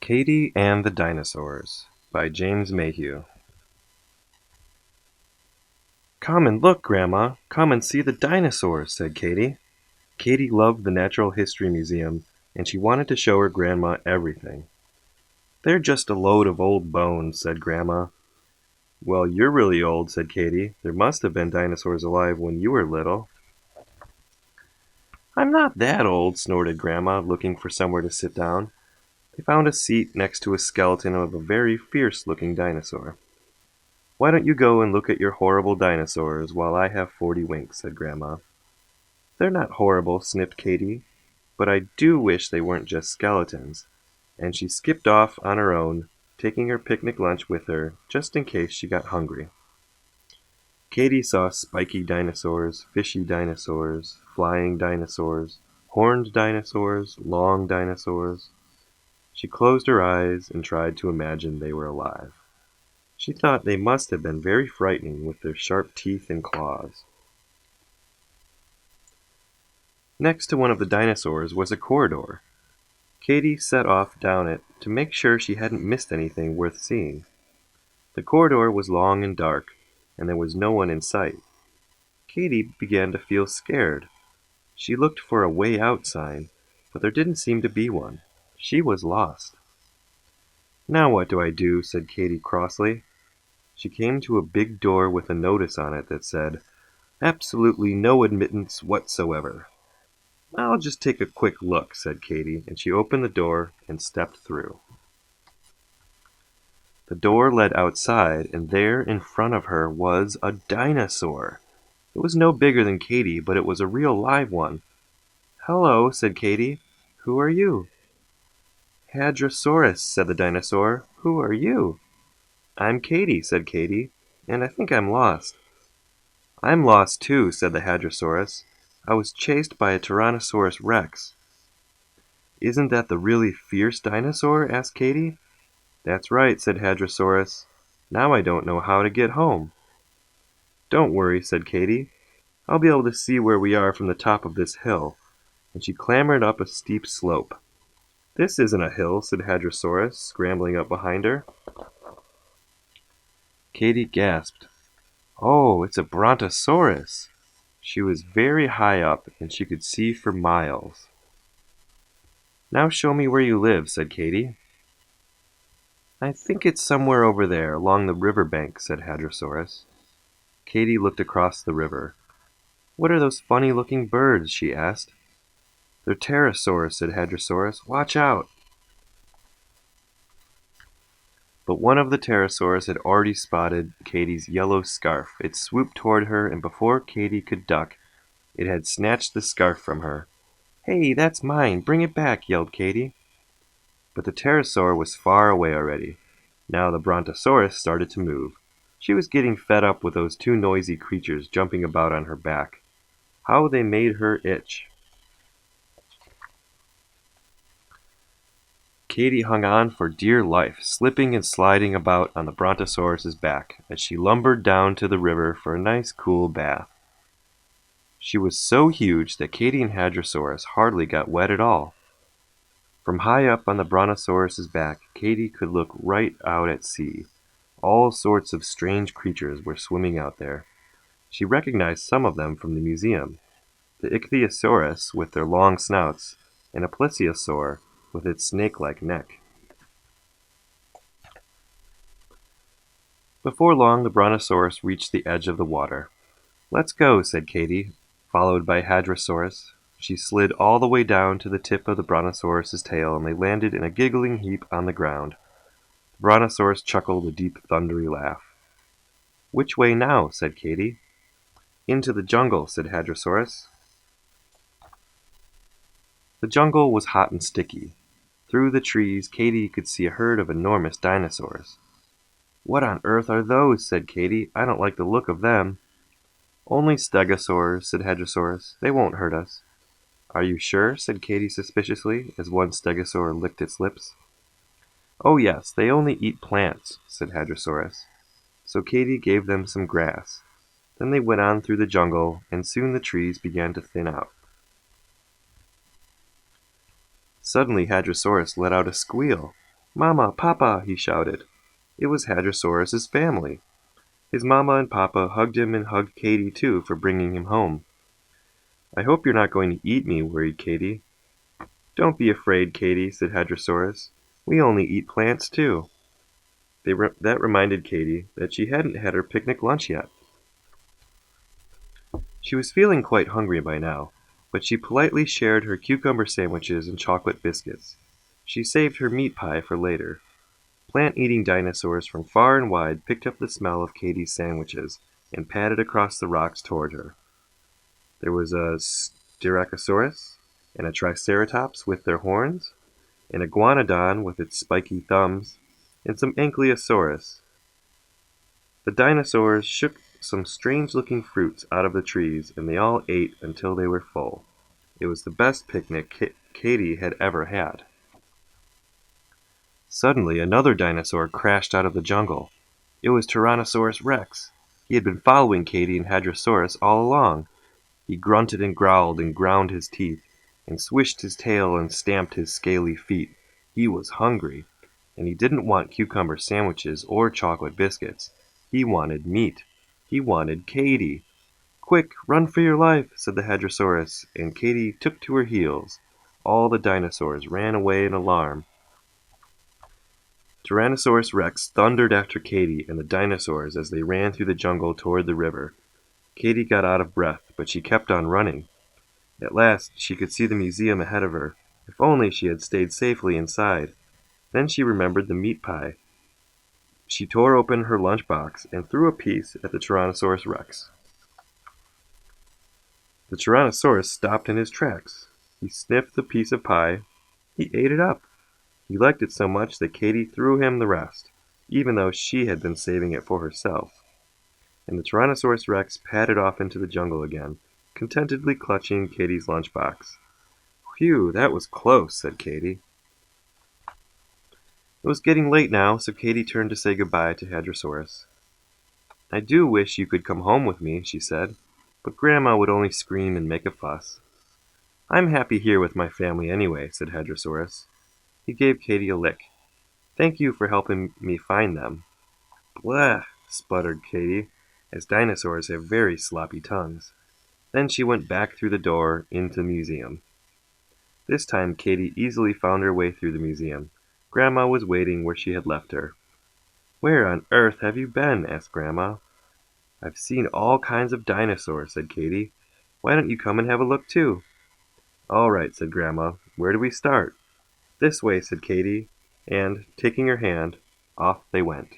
Katie and the Dinosaurs by James Mayhew. Come and look, Grandma. Come and see the dinosaurs, said Katie. Katie loved the Natural History Museum, and she wanted to show her grandma everything. They're just a load of old bones, said Grandma. Well, you're really old, said Katie. There must have been dinosaurs alive when you were little. I'm not that old, snorted Grandma, looking for somewhere to sit down. They found a seat next to a skeleton of a very fierce-looking dinosaur. Why don't you go and look at your horrible dinosaurs while I have 40 winks, said Grandma. They're not horrible, sniffed Katie, but I do wish they weren't just skeletons. And she skipped off on her own, taking her picnic lunch with her, just in case she got hungry. Katie saw spiky dinosaurs, fishy dinosaurs, flying dinosaurs, horned dinosaurs, long dinosaurs. She closed her eyes and tried to imagine they were alive. She thought they must have been very frightening with their sharp teeth and claws. Next to one of the dinosaurs was a corridor. Katie set off down it to make sure she hadn't missed anything worth seeing. The corridor was long and dark, and there was no one in sight. Katie began to feel scared. She looked for a way out sign, but there didn't seem to be one. She was lost. Now what do I do? Said Katie crossly. She came to a big door with a notice on it that said, "Absolutely no admittance whatsoever." "I'll just take a quick look," said Katie, and she opened the door and stepped through. The door led outside, and there in front of her was a dinosaur. It was no bigger than Katie, but it was a real live one. "Hello," said Katie. "Who are you?" "Hadrosaurus," said the dinosaur. "Who are you?" "I'm Katie," said Katie, "and I think I'm lost." "I'm lost too," said the Hadrosaurus. "I was chased by a Tyrannosaurus Rex." "Isn't that the really fierce dinosaur?" asked Katie. "That's right," said Hadrosaurus. "Now I don't know how to get home." "Don't worry," said Katie. "I'll be able to see where we are from the top of this hill." And she clambered up a steep slope. "This isn't a hill," said Hadrosaurus, scrambling up behind her. Katie gasped. "Oh, it's a Brontosaurus!" She was very high up, and she could see for miles. "Now show me where you live," said Katie. "I think it's somewhere over there, along the river bank," said Hadrosaurus. Katie looked across the river. "What are those funny-looking birds?" she asked. "They're pterosaurs," said Hadrosaurus. "Watch out!" But one of the pterosaurs had already spotted Katie's yellow scarf. It swooped toward her, and before Katie could duck, it had snatched the scarf from her. "Hey, that's mine! Bring it back!" yelled Katie. But the pterosaur was far away already. Now the Brontosaurus started to move. She was getting fed up with those two noisy creatures jumping about on her back. How they made her itch! Katie hung on for dear life, slipping and sliding about on the Brontosaurus's back as she lumbered down to the river for a nice cool bath. She was so huge that Katie and Hadrosaurus hardly got wet at all. From high up on the Brontosaurus's back, Katie could look right out at sea. All sorts of strange creatures were swimming out there. She recognized some of them from the museum. The Ichthyosaurus with their long snouts, and a plesiosaur with its snake-like neck. Before long, the Brontosaurus reached the edge of the water. "Let's go," said Katie, followed by Hadrosaurus. She slid all the way down to the tip of the Brontosaurus's tail, and they landed in a giggling heap on the ground. The Brontosaurus chuckled a deep, thundery laugh. "Which way now?" said Katie. "Into the jungle," said Hadrosaurus. The jungle was hot and sticky. Through the trees, Katie could see a herd of enormous dinosaurs. "What on earth are those?" said Katie. "I don't like the look of them." "Only stegosaurs," said Hadrosaurus. "They won't hurt us." "Are you sure?" said Katie suspiciously, as one stegosaur licked its lips. "Oh yes, they only eat plants," said Hadrosaurus. So Katie gave them some grass. Then they went on through the jungle, and soon the trees began to thin out. Suddenly Hadrosaurus let out a squeal. "Mama, Papa!" he shouted. It was Hadrosaurus's family. His mama and papa hugged him and hugged Katy too for bringing him home. "I hope you're not going to eat me," worried Katy. "Don't be afraid, Katy," said Hadrosaurus. "We only eat plants too." That reminded Katy that she hadn't had her picnic lunch yet. She was feeling quite hungry by now, but she politely shared her cucumber sandwiches and chocolate biscuits. She saved her meat pie for later. Plant-eating dinosaurs from far and wide picked up the smell of Katy's sandwiches and padded across the rocks toward her. There was a Styracosaurus, and a Triceratops with their horns, an Iguanodon with its spiky thumbs, and some Ankylosaurus. The dinosaurs shook some strange-looking fruits out of the trees, and they all ate until they were full. It was the best picnic Katy had ever had. Suddenly, another dinosaur crashed out of the jungle. It was Tyrannosaurus Rex. He had been following Katy and Hadrosaurus all along. He grunted and growled and ground his teeth, and swished his tail and stamped his scaly feet. He was hungry, and he didn't want cucumber sandwiches or chocolate biscuits. He wanted meat. He wanted Katy. "Quick, run for your life," said the Hadrosaurus, and Katy took to her heels. All the dinosaurs ran away in alarm. Tyrannosaurus Rex thundered after Katy and the dinosaurs as they ran through the jungle toward the river. Katy got out of breath, but she kept on running. At last she could see the museum ahead of her. If only she had stayed safely inside. Then she remembered the meat pie. She tore open her lunchbox and threw a piece at the Tyrannosaurus Rex. The Tyrannosaurus stopped in his tracks. He sniffed the piece of pie. He ate it up. He liked it so much that Katy threw him the rest, even though she had been saving it for herself. And the Tyrannosaurus Rex padded off into the jungle again, contentedly clutching Katy's lunchbox. "Phew, that was close," said Katy. It was getting late now, so Katy turned to say goodbye to Hadrosaurus. "I do wish you could come home with me," she said, "but Grandma would only scream and make a fuss." "I'm happy here with my family anyway," said Hadrosaurus. He gave Katy a lick. "Thank you for helping me find them." "Bleh," sputtered Katy, as dinosaurs have very sloppy tongues. Then she went back through the door into the museum. This time Katy easily found her way through the museum. Grandma was waiting where she had left her. "Where on earth have you been?" asked Grandma. "I've seen all kinds of dinosaurs," said Katy. "Why don't you come and have a look too?" "All right," said Grandma. "Where do we start?" "This way," said Katy, and, taking her hand, off they went.